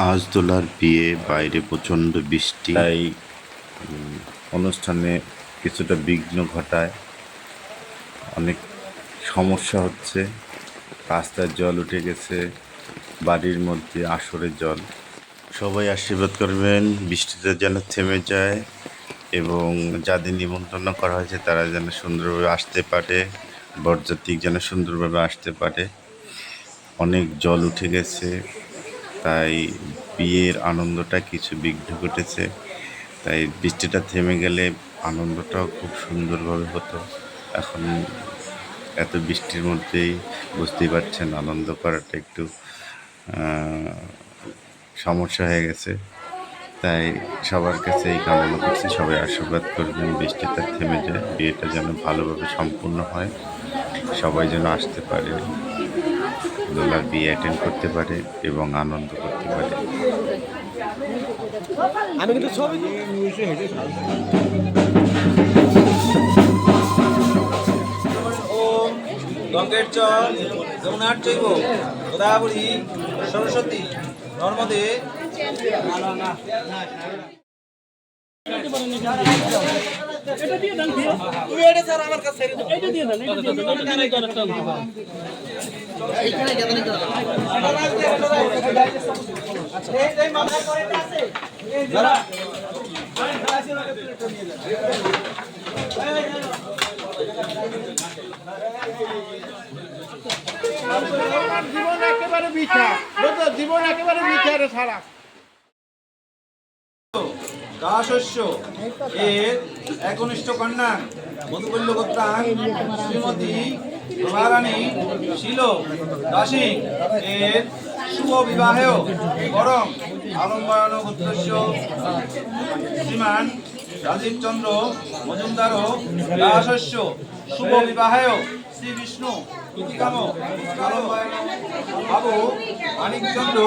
আজ দোলার বিয়ে, বাইরে প্রচণ্ড বৃষ্টি, তাই অনুষ্ঠানে কিছুটা বিঘ্ন ঘটায়। অনেক সমস্যা হচ্ছে, রাস্তায় জল উঠে গেছে, বাড়ির মধ্যে আসরের জল। সবাই আশীর্বাদ করবেন বৃষ্টিতে যেন থেমে যায় এবং যাদের নিমন্ত্রণ করা হয়েছে তারা যেন সুন্দরভাবে আসতে পারে, বরযাত্রী যেন সুন্দরভাবে আসতে পারে। অনেক জল উঠে গেছে, তাই বিয়ের আনন্দটা কিছু বিঘ্ন ঘটেছে। তাই বৃষ্টিটা থেমে গেলে আনন্দটাও খুব সুন্দরভাবে হতো। এখন এত বৃষ্টির মধ্যেই বুঝতেই পারছেন আনন্দ করাটা একটু সমস্যা হয়ে গেছে। তাই সবার কাছে এই কামনা করছি, সবাই আশীর্বাদ করবেন বৃষ্টিটা থেমে যায়, বিয়েটা যেন ভালোভাবে সম্পূর্ণ হয়, সবাই যেন আসতে পারে, দোলার বিয়ে অ্যাটেন্ড করতে পারে এবং আনন্দ করতে পারে। আমি কিন্তু ছবি ওম গঙ্গের চর যমুনার চৈব গোদাবরী সরস্বতী নর্মদে জীবন একেবারে মিথ্যা, জীবন একেবারে মিথ্যা রে সারা। দাসস্য এর একনিষ্ঠ কন্যা মধুকল্য গোত্রাং শ্রীমতী প্রভারানী শিল দাসী এর শুভ বিবাহেও বরং আলম্বায়ন গোত্রস্য শ্রীমান রাজীব চন্দ্র মজুমদার দাসস্য শুভ বিবাহেও শ্রী বিষ্ণু প্রীতিকাম আলম্বায়ন বাবু মানিকচন্দ্র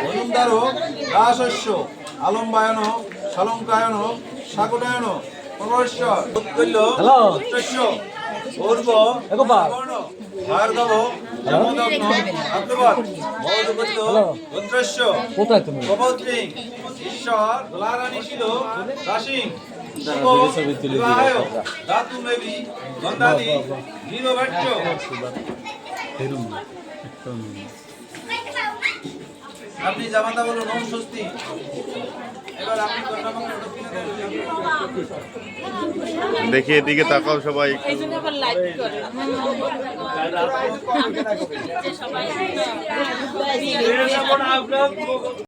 মজুমদার দাসস্য আলম্বায়ন সালঙ্কায়ন সাগরায়ন পরমেশ্বর উৎকল্য উত্তস্য পূর্ব ভার্গব যমদগ্ন আগ্রবৎ মৌদগত্য গোত্রস্য প্রপৌত্রী ঈশ্বর দোলারানী শিল দাসী শুভ বিবাহায় ধাতু মেবি গন্ধাদি নিরবাচ্য। আপনি জামাতা বলুন ওম স্বস্তি। এবার আপনি দেখি এদিকে তাকাও সবাই। এই জন্য আবার লাইভ করে